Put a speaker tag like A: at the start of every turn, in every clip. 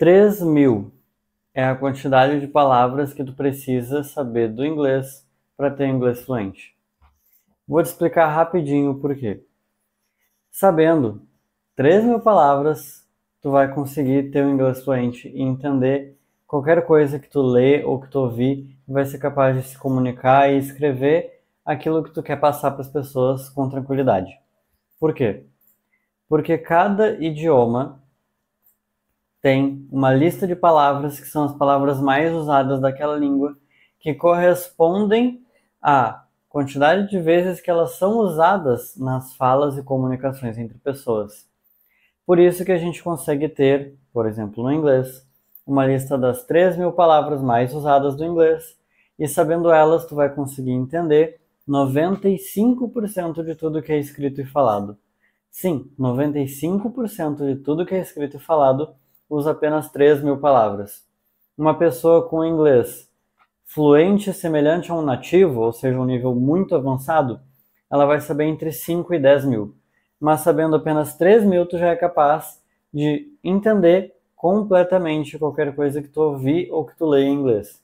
A: 3.000 é a quantidade de palavras que tu precisa saber do inglês para ter inglês fluente. Vou te explicar rapidinho o porquê. Sabendo 3.000 palavras, tu vai conseguir ter um inglês fluente e entender qualquer coisa que tu lê ou que tu ouvir, vai ser capaz de se comunicar e escrever aquilo que tu quer passar para as pessoas com tranquilidade. Por quê? Porque cada idioma tem uma lista de palavras que são as palavras mais usadas daquela língua, que correspondem à quantidade de vezes que elas são usadas nas falas e comunicações entre pessoas. Por isso que a gente consegue ter, por exemplo, no inglês, uma lista das 3.000 palavras mais usadas do inglês, e sabendo elas, tu vai conseguir entender 95% de tudo que é escrito e falado. Sim, 95% de tudo que é escrito e falado usa apenas 3.000 palavras. Uma pessoa com inglês fluente semelhante a um nativo, ou seja, um nível muito avançado, ela vai saber entre 5 e 10.000. Mas sabendo apenas 3.000, tu já é capaz de entender completamente qualquer coisa que tu ouvir ou que tu leia em inglês.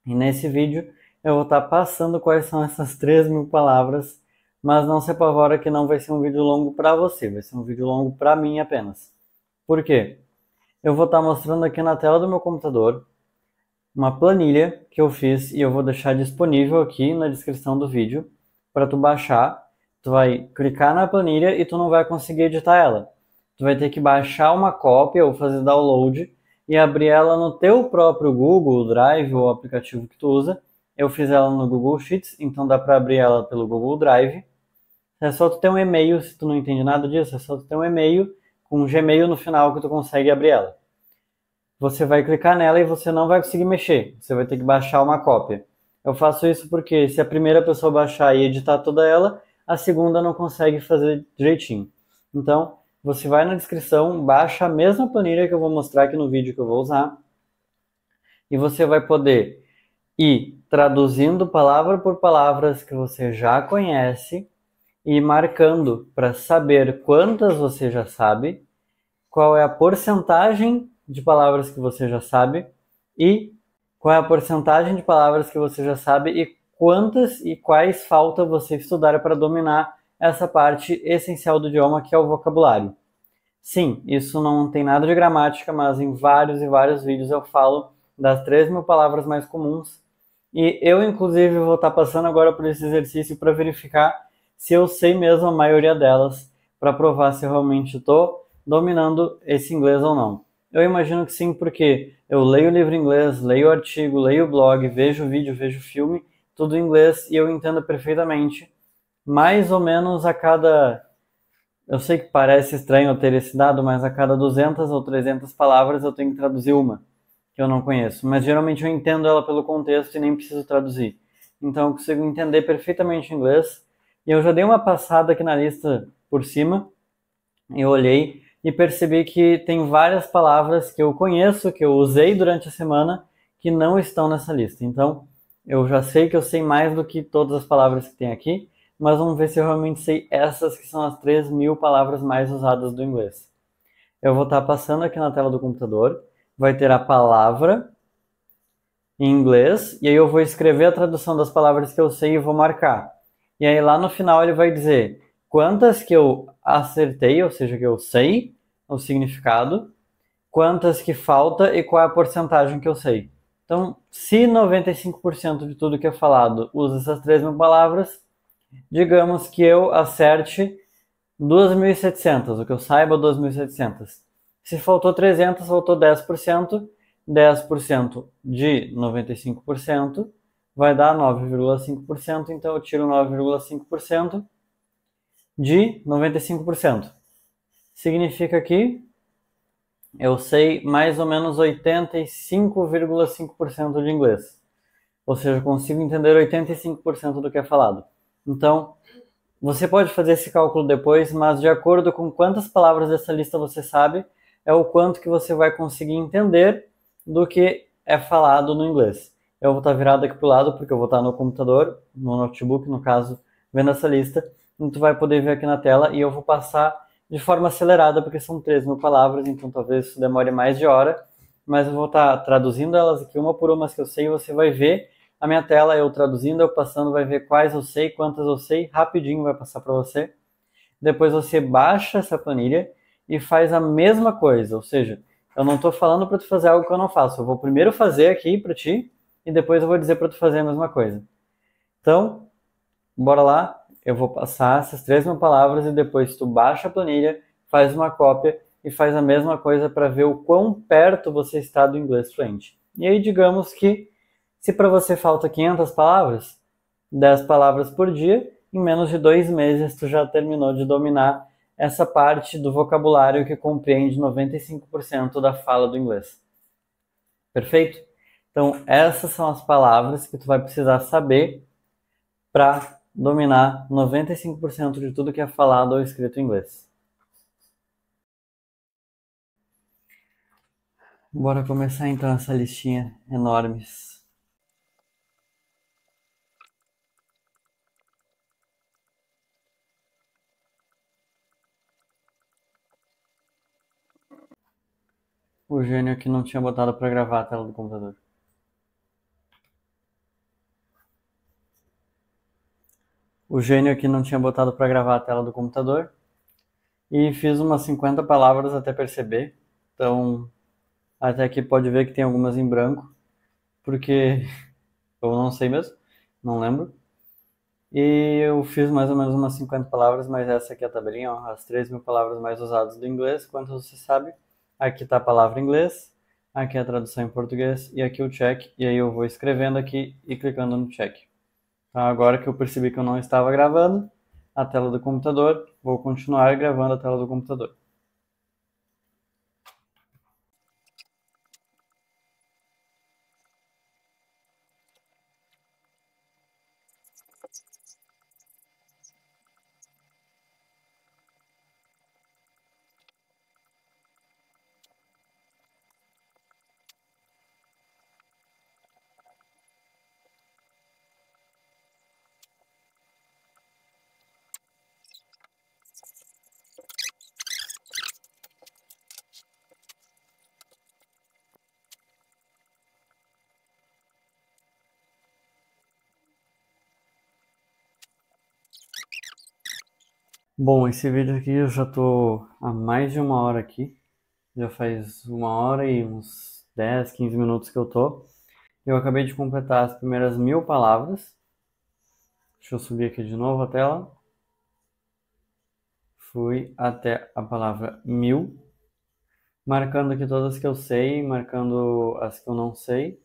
A: E nesse vídeo eu vou estar passando quais são essas 3.000 palavras, mas não se apavora que não vai ser um vídeo longo para você, vai ser um vídeo longo para mim apenas. Por quê? Eu vou estar mostrando aqui na tela do meu computador uma planilha que eu fiz e eu vou deixar disponível aqui na descrição do vídeo para tu baixar. Tu vai clicar na planilha e tu não vai conseguir editar ela. Tu vai ter que baixar uma cópia ou fazer download e abrir ela no teu próprio Google Drive ou aplicativo que tu usa. Eu fiz ela no Google Sheets, então dá para abrir ela pelo Google Drive. É só tu ter um e-mail, se tu não entende nada disso, é só tu ter um e-mail com um Gmail no final que tu consegue abrir ela. Você vai clicar nela e você não vai conseguir mexer, você vai ter que baixar uma cópia. Eu faço isso porque se a primeira pessoa baixar e editar toda ela, a segunda não consegue fazer direitinho. Então, você vai na descrição, baixa a mesma planilha que eu vou mostrar aqui no vídeo que eu vou usar, e você vai poder ir traduzindo palavra por palavras que você já conhece, e marcando para saber quantas você já sabe, qual é a porcentagem de palavras que você já sabe e qual é a porcentagem de palavras que você já sabe e quantas e quais falta você estudar para dominar essa parte essencial do idioma, que é o vocabulário. Sim, isso não tem nada de gramática, mas em vários e vários vídeos eu falo das 3.000 palavras mais comuns, e eu inclusive vou estar passando agora por esse exercício para verificar se eu sei mesmo a maioria delas, para provar se eu realmente estou dominando esse inglês ou não. Eu imagino que sim, porque eu leio livro em inglês, leio artigo, leio blog, vejo vídeo, vejo filme, tudo em inglês, e eu entendo perfeitamente, mais ou menos a cada... Eu sei que parece estranho eu ter esse dado, mas a cada 200 ou 300 palavras eu tenho que traduzir uma, que eu não conheço. Mas geralmente eu entendo ela pelo contexto e nem preciso traduzir. Então eu consigo entender perfeitamente o inglês. E eu já dei uma passada aqui na lista por cima, eu olhei e percebi que tem várias palavras que eu conheço, que eu usei durante a semana, que não estão nessa lista. Então, eu já sei que eu sei mais do que todas as palavras que tem aqui, mas vamos ver se eu realmente sei essas que são as 3.000 palavras mais usadas do inglês. Eu vou estar passando aqui na tela do computador, vai ter a palavra em inglês, e aí eu vou escrever a tradução das palavras que eu sei e vou marcar. E aí lá no final ele vai dizer quantas que eu acertei, ou seja, que eu sei o significado, quantas que falta e qual é a porcentagem que eu sei. Então, se 95% de tudo que é falado usa essas 3.000 palavras, digamos que eu acerte 2.700, o que eu saiba 2.700. Se faltou 300, faltou 10%, 10% de 95%, vai dar 9,5%, então eu tiro 9,5% de 95%. Significa que eu sei mais ou menos 85,5% de inglês. Ou seja, eu consigo entender 85% do que é falado. Então, você pode fazer esse cálculo depois, mas de acordo com quantas palavras dessa lista você sabe, é o quanto que você vai conseguir entender do que é falado no inglês. Eu vou estar virado aqui para o lado, porque eu vou estar no computador, no notebook, no caso, vendo essa lista. E tu vai poder ver aqui na tela, e eu vou passar de forma acelerada, porque são 3 mil palavras, então talvez isso demore mais de hora, mas eu vou estar traduzindo elas aqui uma por uma que eu sei, e você vai ver a minha tela, eu traduzindo, eu passando, vai ver quais eu sei, quantas eu sei, rapidinho vai passar para você. Depois você baixa essa planilha e faz a mesma coisa, ou seja, eu não estou falando para tu fazer algo que eu não faço, eu vou primeiro fazer aqui para ti e depois eu vou dizer para tu fazer a mesma coisa. Então, bora lá, eu vou passar essas 3 mil palavras e depois tu baixa a planilha, faz uma cópia e faz a mesma coisa para ver o quão perto você está do inglês fluente. E aí, digamos que se para você falta 500 palavras, 10 palavras por dia, em menos de 2 meses tu já terminou de dominar essa parte do vocabulário que compreende 95% da fala do inglês. Perfeito? Então, essas são as palavras que tu vai precisar saber para dominar 95% de tudo que é falado ou escrito em inglês. Bora começar então essa listinha enormes. O gênio que não tinha botado para gravar a tela do computador. O gênio que não tinha botado para gravar a tela do computador. E fiz umas 50 palavras até perceber. Então, até aqui pode ver que tem algumas em branco, porque eu não sei mesmo, não lembro. E eu fiz mais ou menos umas 50 palavras, mas essa aqui é a tabelinha, ó, as 3 mil palavras mais usadas do inglês, quantas você sabe. Aqui está a palavra em inglês, aqui é a tradução em português e aqui o check. E aí eu vou escrevendo aqui e clicando no check. Então, agora que eu percebi que eu não estava gravando a tela do computador, vou continuar gravando a tela do computador. Bom, esse vídeo aqui eu já tô há mais de uma hora aqui. Já faz uma hora e uns 10, 15 minutos que eu tô. Eu acabei de completar as primeiras 1000 palavras. Deixa eu subir aqui de novo a tela. Fui até a palavra 1000. Marcando aqui todas que eu sei, marcando as que eu não sei.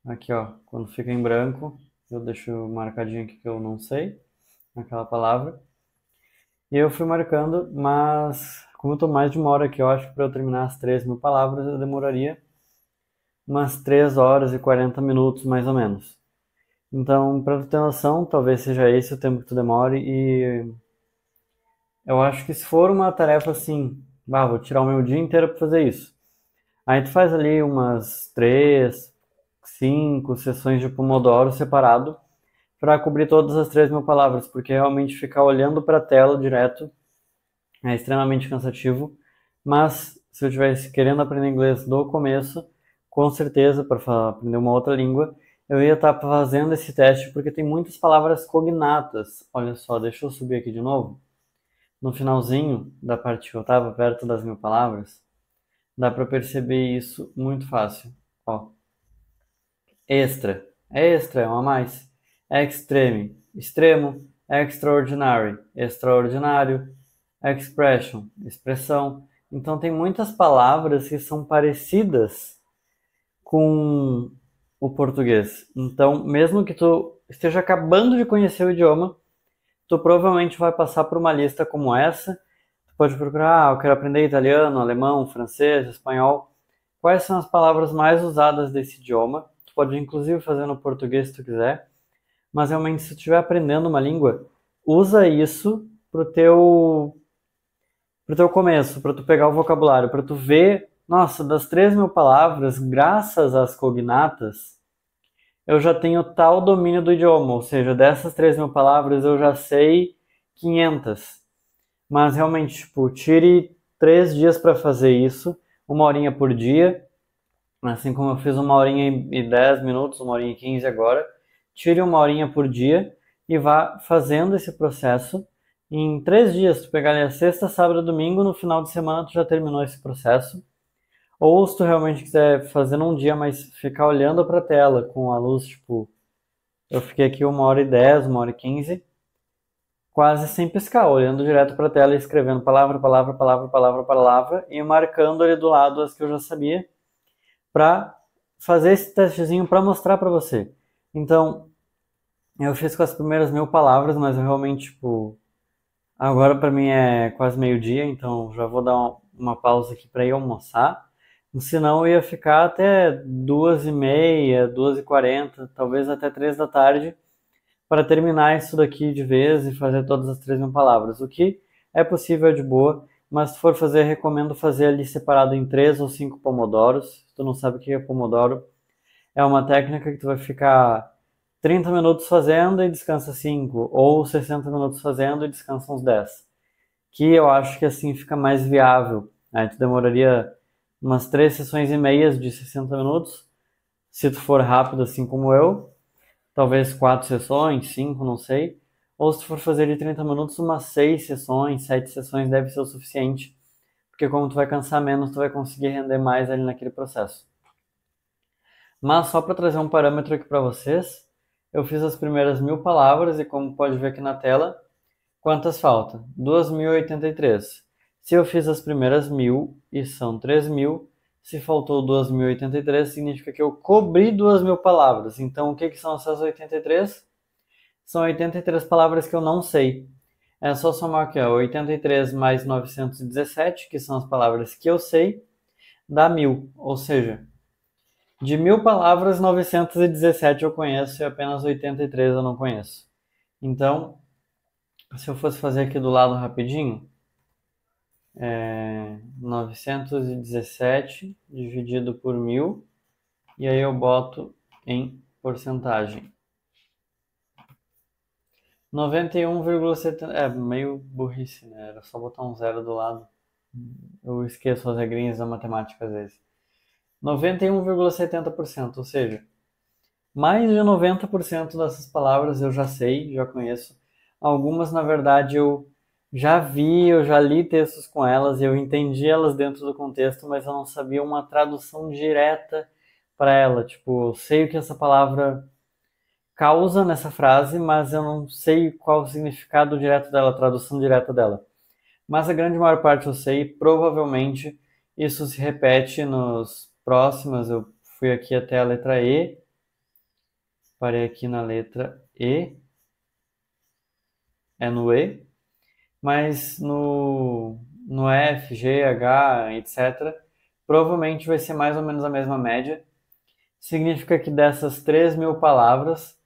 A: Aqui, ó, quando fica em branco, eu deixo marcadinho aqui que eu não sei, aquela palavra. E eu fui marcando, mas como eu tô mais de uma hora aqui, eu acho que para eu terminar as 3 mil palavras eu demoraria umas 3 horas e 40 minutos, mais ou menos. Então, para tu ter noção, talvez seja esse o tempo que tu demore e eu acho que se for uma tarefa assim, vou tirar o meu dia inteiro para fazer isso. Aí tu faz ali umas 3, 5 sessões de Pomodoro separado para cobrir todas as 3 mil palavras, porque realmente ficar olhando para a tela direto é extremamente cansativo. Mas se eu estivesse querendo aprender inglês do começo, com certeza, para aprender uma outra língua, eu ia estar fazendo esse teste, porque tem muitas palavras cognatas. Olha só, deixa eu subir aqui de novo. No finalzinho da parte que eu estava, perto das 1000 palavras, dá para perceber isso muito fácil. Ó, extra, é um a mais. Extreme, extremo. Extraordinary, extraordinário. Expression, expressão. Então tem muitas palavras que são parecidas com o português. Então, mesmo que tu esteja acabando de conhecer o idioma, tu provavelmente vai passar por uma lista como essa. Tu pode procurar, eu quero aprender italiano, alemão, francês, espanhol. Quais são as palavras mais usadas desse idioma? Tu pode inclusive fazer no português se tu quiser. Mas realmente, se tu estiver aprendendo uma língua, usa isso pro teu começo, para tu pegar o vocabulário, para tu ver, nossa, das 3 mil palavras, graças às cognatas, eu já tenho tal domínio do idioma, ou seja, dessas 3 mil palavras eu já sei 500. Mas realmente, tipo, tire 3 dias para fazer isso, 1 horinha por dia, assim como eu fiz 1 horinha e 10 minutos, 1 horinha e 15 agora. Tire 1 horinha por dia e vá fazendo esse processo. Em 3 dias, tu pegar ali a sexta, sábado, domingo, no final de semana tu já terminou esse processo. Ou se tu realmente quiser fazer num dia, mas ficar olhando para a tela com a luz, tipo, eu fiquei aqui 1 hora e 10, 1 hora e 15, quase sem piscar, olhando direto para a tela e escrevendo palavra, palavra, palavra, palavra, palavra e marcando ali do lado as que eu já sabia para fazer esse testezinho para mostrar para você. Então, eu fiz com as primeiras 1.000 palavras, mas eu realmente, tipo, agora para mim é quase meio-dia, então já vou dar uma pausa aqui para ir almoçar. Senão eu ia ficar até 2h30, 2h40, talvez até 3 da tarde, para terminar isso daqui de vez e fazer todas as 3.000 palavras. O que é possível de boa, mas se for fazer, recomendo fazer ali separado em 3 ou 5 pomodoros. Se tu não sabe o que é pomodoro, é uma técnica que tu vai ficar 30 minutos fazendo e descansa 5, ou 60 minutos fazendo e descansa uns 10. Que eu acho que assim fica mais viável. Aí tu demoraria umas 3 sessões e meias de 60 minutos, se tu for rápido assim como eu, talvez 4 sessões, 5, não sei. Ou se tu for fazer de 30 minutos, umas 6 sessões, 7 sessões deve ser o suficiente, porque como tu vai cansar menos, tu vai conseguir render mais ali naquele processo. Mas só para trazer um parâmetro aqui para vocês, eu fiz as primeiras 1.000 palavras e como pode ver aqui na tela, quantas faltam? 2.083. Se eu fiz as primeiras 1.000 e são 3.000, se faltou 2.083, significa que eu cobri 2.000 palavras. Então, o que são essas 83? São 83 palavras que eu não sei. É só somar aqui, ó, 83 mais 917, que são as palavras que eu sei, dá 1.000. Ou seja, de 1.000 palavras, 917 eu conheço e apenas 83 eu não conheço. Então, se eu fosse fazer aqui do lado rapidinho, 917 dividido por 1.000, e aí eu boto em porcentagem. 91,70. É meio burrice, né? Era só botar um zero do lado. Eu esqueço as regrinhas da matemática às vezes. 91,70%, ou seja, mais de 90% dessas palavras eu já sei, já conheço. Algumas, na verdade, eu já vi, eu já li textos com elas, eu entendi elas dentro do contexto, mas eu não sabia uma tradução direta para ela. Tipo, eu sei o que essa palavra causa nessa frase, mas eu não sei qual o significado direto dela, a tradução direta dela. Mas a grande maior parte eu sei, provavelmente isso se repete nos próximos. Eu fui aqui até a letra E, parei aqui na letra E, é no E, mas no F, G, H, etc., provavelmente vai ser mais ou menos a mesma média. Significa que dessas 3.000 palavras,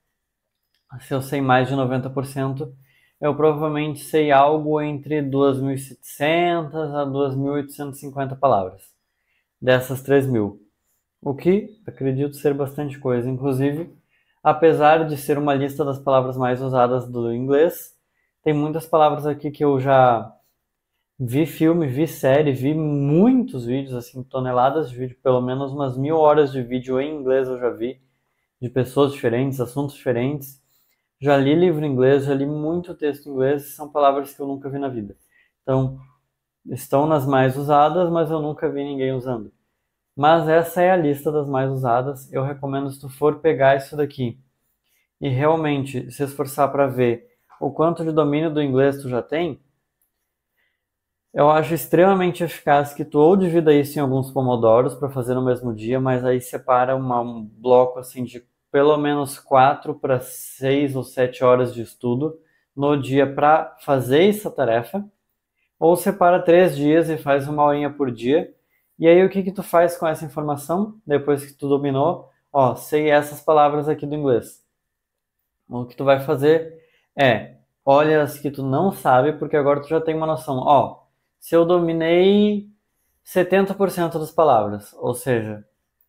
A: se eu sei mais de 90%, eu provavelmente sei algo entre 2.700 a 2.850 palavras dessas 3.000. O que acredito ser bastante coisa. Inclusive, apesar de ser uma lista das palavras mais usadas do inglês, tem muitas palavras aqui que eu já vi filme, vi série, vi muitos vídeos, assim, toneladas de vídeo, pelo menos umas 1.000 horas de vídeo em inglês eu já vi, de pessoas diferentes, assuntos diferentes. Já li livro em inglês, já li muito texto em inglês, são palavras que eu nunca vi na vida. Então, estão nas mais usadas, mas eu nunca vi ninguém usando. Mas essa é a lista das mais usadas. Eu recomendo, se tu for pegar isso daqui e realmente se esforçar para ver o quanto de domínio do inglês tu já tem, eu acho extremamente eficaz que tu ou divida isso em alguns pomodoros para fazer no mesmo dia, mas aí separa um bloco assim de pelo menos 4 para 6 ou 7 horas de estudo no dia para fazer essa tarefa, ou separa 3 dias e faz 1 horinha por dia. E aí o que tu faz com essa informação depois que tu dominou? Ó, sei essas palavras aqui do inglês. O que tu vai fazer é, olha as que tu não sabe, porque agora tu já tem uma noção. Ó, se eu dominei 70% das palavras, ou seja,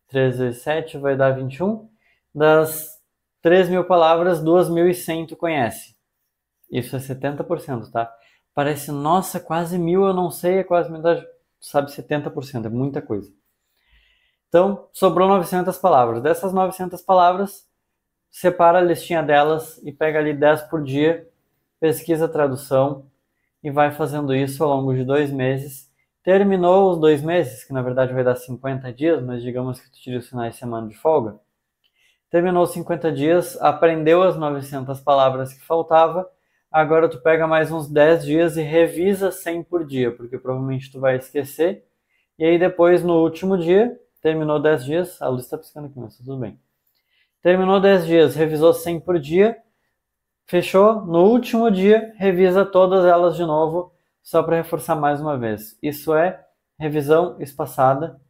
A: 3 vezes 7 vai dar 21, das 3.000 palavras, 2.100 tu conhece. Isso é 70%, tá? Parece, nossa, quase 1000, eu não sei, é quase metade, sabe, 70%, é muita coisa. Então, sobrou 900 palavras. Dessas 900 palavras, separa a listinha delas e pega ali 10 por dia, pesquisa a tradução e vai fazendo isso ao longo de 2 meses. Terminou os 2 meses, que na verdade vai dar 50 dias, mas digamos que tu tire os finais de semana de folga. Terminou os 50 dias, aprendeu as 900 palavras que faltava, agora tu pega mais uns 10 dias e revisa 100 por dia, porque provavelmente tu vai esquecer. E aí depois, no último dia, terminou 10 dias, a luz está piscando aqui, mas tudo bem. Terminou 10 dias, revisou 100 por dia, fechou, no último dia, revisa todas elas de novo, só para reforçar mais uma vez. Isso é revisão espaçada.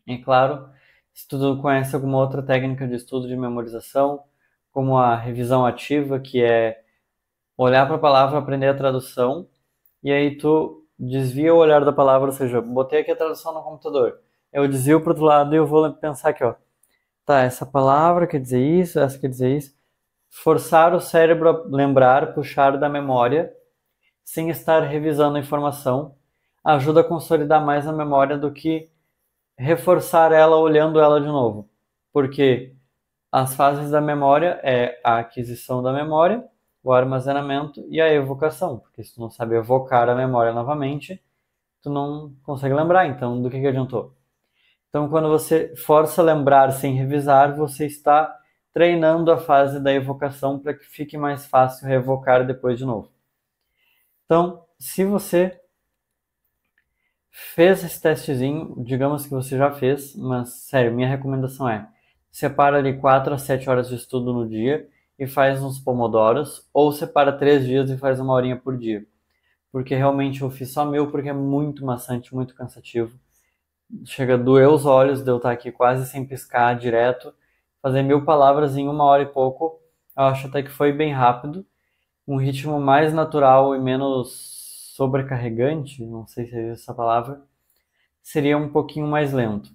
A: E claro, se tu conhece alguma outra técnica de estudo de memorização, como a revisão ativa, que é olhar para a palavra, aprender a tradução, e aí tu desvia o olhar da palavra, ou seja, botei aqui a tradução no computador, eu desvio para o outro lado e eu vou pensar aqui, ó, tá, essa palavra quer dizer isso, essa quer dizer isso, forçar o cérebro a lembrar, puxar da memória, sem estar revisando a informação, ajuda a consolidar mais a memória do que reforçar ela olhando ela de novo. Porque as fases da memória é a aquisição da memória, o armazenamento e a evocação. Porque se tu não sabe evocar a memória novamente, tu não consegue lembrar. Então, do que adiantou? Então, quando você força a lembrar sem revisar, você está treinando a fase da evocação para que fique mais fácil revocar depois de novo. Então, se você fez esse testezinho, digamos que você já fez, mas sério, minha recomendação é separa ali 4 a 7 horas de estudo no dia e faz uns pomodoros, ou separa 3 dias e faz 1 horinha por dia. Porque realmente eu fiz só 1000 porque é muito maçante, muito cansativo. Chega a doer os olhos de eu estar aqui quase sem piscar direto. Fazer 1000 palavras em 1 hora e pouco, eu acho até que foi bem rápido. Um ritmo mais natural e menos sobrecarregante, não sei se é essa palavra, seria um pouquinho mais lento.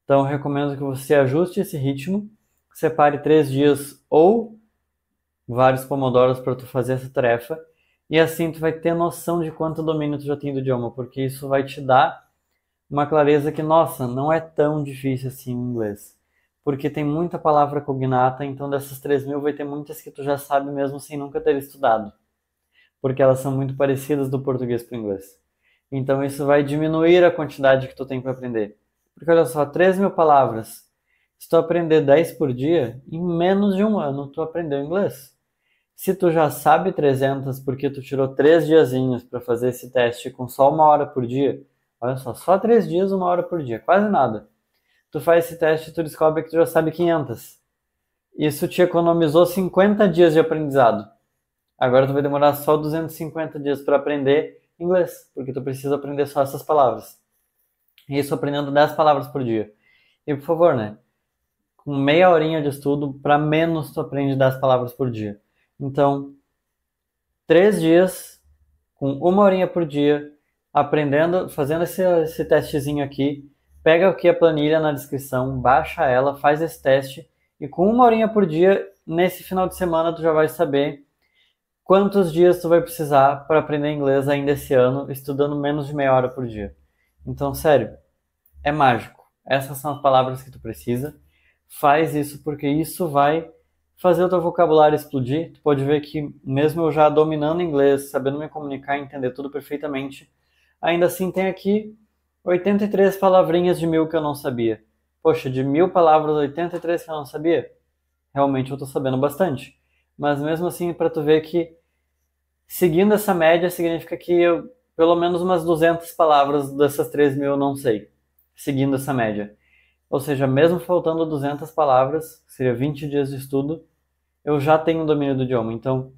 A: Então, eu recomendo que você ajuste esse ritmo, separe 3 dias ou vários pomodoros para tu fazer essa tarefa, e assim tu vai ter noção de quanto domínio tu já tem do idioma, porque isso vai te dar uma clareza que, nossa, não é tão difícil assim em inglês. Porque tem muita palavra cognata, então dessas 3.000 vai ter muitas que tu já sabe mesmo sem nunca ter estudado. Porque elas são muito parecidas do português para o inglês. Então isso vai diminuir a quantidade que tu tem para aprender. Porque olha só, 3.000 palavras. Se tu aprender 10 por dia, em menos de 1 ano tu aprendeu inglês. Se tu já sabe 300 porque tu tirou 3 diazinhos para fazer esse teste com só 1 hora por dia, olha só 3 dias, 1 hora por dia, quase nada. Tu faz esse teste e tu descobre que tu já sabe 500. Isso te economizou 50 dias de aprendizado. Agora tu vai demorar só 250 dias para aprender inglês, porque tu precisa aprender só essas palavras. Isso aprendendo 10 palavras por dia. E por favor, né? Com meia horinha de estudo, para menos tu aprende 10 palavras por dia. Então, 3 dias, com 1 horinha por dia, aprendendo, fazendo esse testezinho aqui, pega aqui a planilha na descrição, baixa ela, faz esse teste, e com 1 horinha por dia, nesse final de semana, tu já vai saber quantos dias tu vai precisar para aprender inglês ainda esse ano, estudando menos de meia hora por dia. Então, sério, é mágico. Essas são as palavras que tu precisa. Faz isso porque isso vai fazer o teu vocabulário explodir. Tu pode ver que mesmo eu já dominando inglês, sabendo me comunicar e entender tudo perfeitamente, ainda assim tem aqui 83 palavrinhas de 1000 que eu não sabia. Poxa, de 1000 palavras, 83 que eu não sabia? Realmente eu tô sabendo bastante. Mas mesmo assim, para tu ver que seguindo essa média significa que eu, pelo menos umas 200 palavras dessas 3.000 eu não sei. Seguindo essa média. Ou seja, mesmo faltando 200 palavras, que seria 20 dias de estudo, eu já tenho domínio do idioma. Então,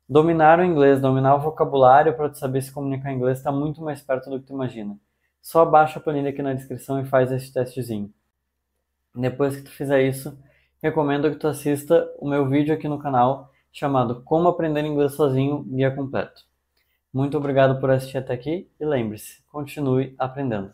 A: dominar o inglês, dominar o vocabulário para tu saber se comunicar em inglês está muito mais perto do que tu imagina. Só baixa a planilha aqui na descrição e faz esse testezinho. Depois que tu fizer isso, recomendo que tu assista o meu vídeo aqui no canal chamado Como Aprender Inglês Sozinho, Guia Completo. Muito obrigado por assistir até aqui e lembre-se, continue aprendendo.